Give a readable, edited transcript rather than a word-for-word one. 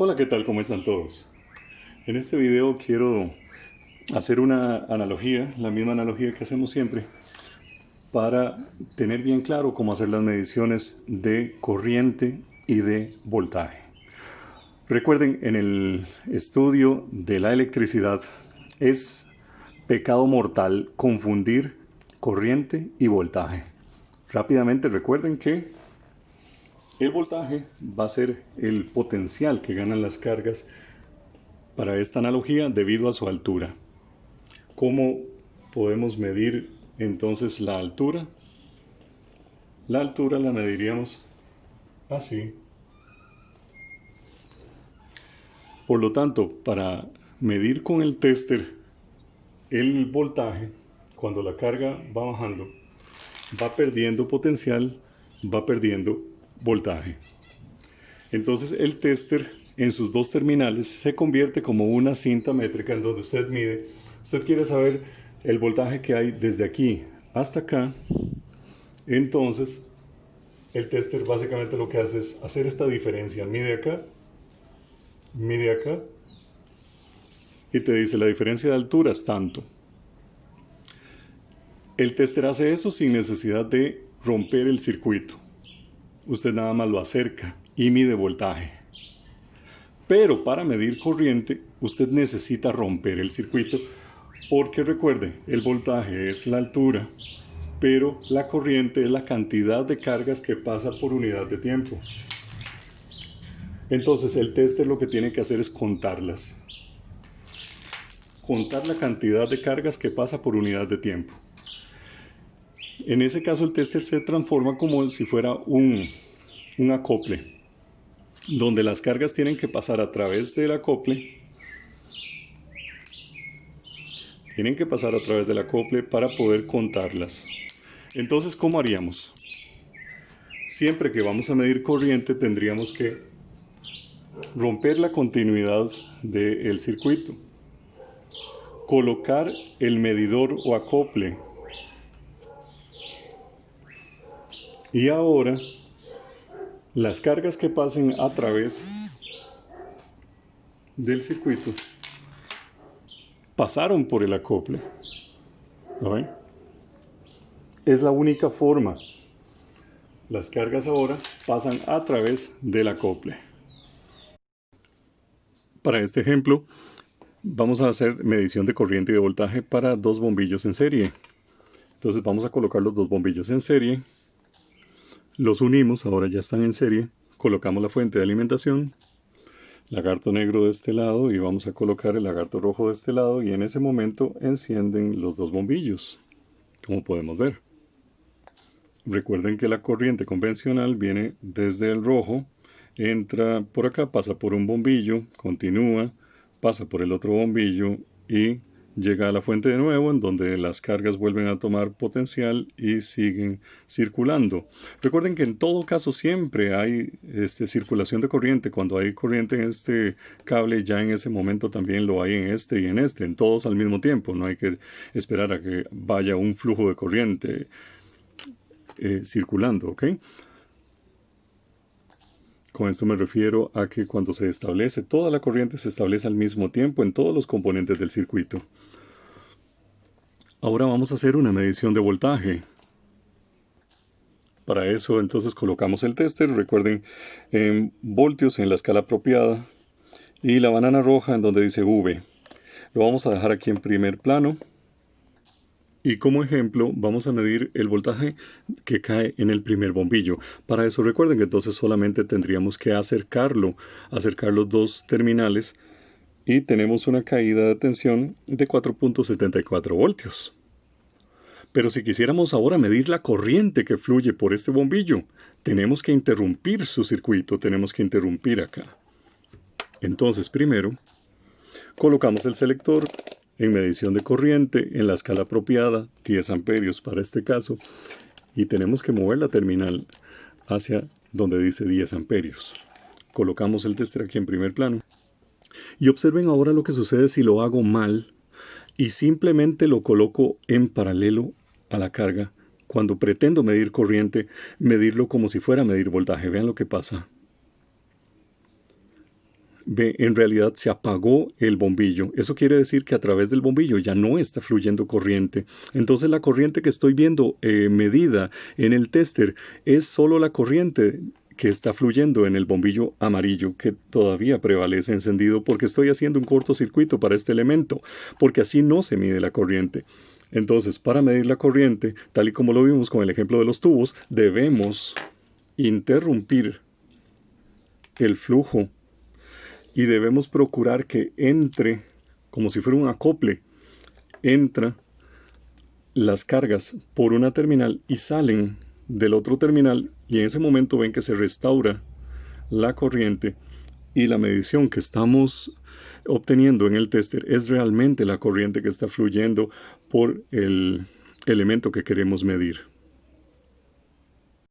Hola, ¿qué tal? ¿Cómo están todos? En este video quiero hacer una analogía, la misma analogía que hacemos siempre, para tener bien claro cómo hacer las mediciones de corriente y de voltaje. Recuerden, en el estudio de la electricidad es pecado mortal confundir corriente y voltaje. Rápidamente recuerden que el voltaje va a ser el potencial que ganan las cargas para esta analogía debido a su altura. ¿Cómo podemos medir entonces la altura? La altura la mediríamos así. Por lo tanto, para medir con el tester el voltaje, cuando la carga va bajando, va perdiendo potencial, va perdiendo voltaje. Entonces el tester en sus dos terminales se convierte como una cinta métrica en donde usted mide. Usted quiere saber el voltaje que hay desde aquí hasta acá. Entonces el tester básicamente lo que hace es hacer esta diferencia. Mide acá y te dice la diferencia de altura es tanto. El tester hace eso sin necesidad de romper el circuito. Usted nada más lo acerca y mide voltaje. Pero para medir corriente, usted necesita romper el circuito porque recuerde, el voltaje es la altura, pero la corriente es la cantidad de cargas que pasa por unidad de tiempo. Entonces el tester lo que tiene que hacer es contarlas. Contar la cantidad de cargas que pasa por unidad de tiempo. En ese caso el tester se transforma como si fuera un acople, donde las cargas tienen que pasar a través del acople. Tienen que pasar a través del acople para poder contarlas. Entonces, ¿cómo haríamos? Siempre que vamos a medir corriente tendríamos que romper la continuidad del circuito, colocar el medidor o acople y ahora las cargas que pasen a través del circuito pasaron por el acople. ¿Lo ven? Es la única forma. Las cargas ahora pasan a través del acople. Para este ejemplo, vamos a hacer medición de corriente y de voltaje para dos bombillos en serie. Entonces vamos a colocar los dos bombillos en serie. Los unimos, ahora ya están en serie. Colocamos la fuente de alimentación, lagarto negro de este lado y vamos a colocar el lagarto rojo de este lado y en ese momento encienden los dos bombillos, como podemos ver. Recuerden que la corriente convencional viene desde el rojo, entra por acá, pasa por un bombillo, continúa, pasa por el otro bombillo y llega a la fuente de nuevo, en donde las cargas vuelven a tomar potencial y siguen circulando. Recuerden que en todo caso siempre hay circulación de corriente. Cuando hay corriente en este cable, ya en ese momento también lo hay en este y en todos al mismo tiempo. No hay que esperar a que vaya un flujo de corriente circulando, ¿ok? Con esto me refiero a que cuando se establece, toda la corriente se establece al mismo tiempo en todos los componentes del circuito. Ahora vamos a hacer una medición de voltaje. Para eso entonces colocamos el tester, recuerden, en voltios en la escala apropiada y la banana roja en donde dice V. Lo vamos a dejar aquí en primer plano. Y como ejemplo vamos a medir el voltaje que cae en el primer bombillo. Para eso recuerden que entonces solamente tendríamos que acercar los dos terminales y tenemos una caída de tensión de 4.74 voltios. Pero si quisiéramos ahora medir la corriente que fluye por este bombillo, tenemos que interrumpir su circuito, tenemos que interrumpir acá. Entonces primero colocamos el selector en medición de corriente en la escala apropiada, 10 amperios para este caso, y tenemos que mover la terminal hacia donde dice 10 amperios. Colocamos el tester aquí en primer plano. Y observen ahora lo que sucede si lo hago mal y simplemente lo coloco en paralelo a la carga. Cuando pretendo medir corriente, medirlo como si fuera a medir voltaje. Vean lo que pasa. ve, en realidad se apagó el bombillo. Eso quiere decir que a través del bombillo ya no está fluyendo corriente. Entonces la corriente que estoy viendo medida en el tester es solo la corriente que está fluyendo en el bombillo amarillo, que todavía prevalece encendido porque estoy haciendo un cortocircuito para este elemento, porque así no se mide la corriente. Entonces, para medir la corriente, tal y como lo vimos con el ejemplo de los tubos, debemos interrumpir el flujo y debemos procurar que entre, como si fuera un acople, entra las cargas por una terminal y salen del otro terminal, y en ese momento ven que se restaura la corriente y la medición que estamos obteniendo en el tester es realmente la corriente que está fluyendo por el elemento que queremos medir.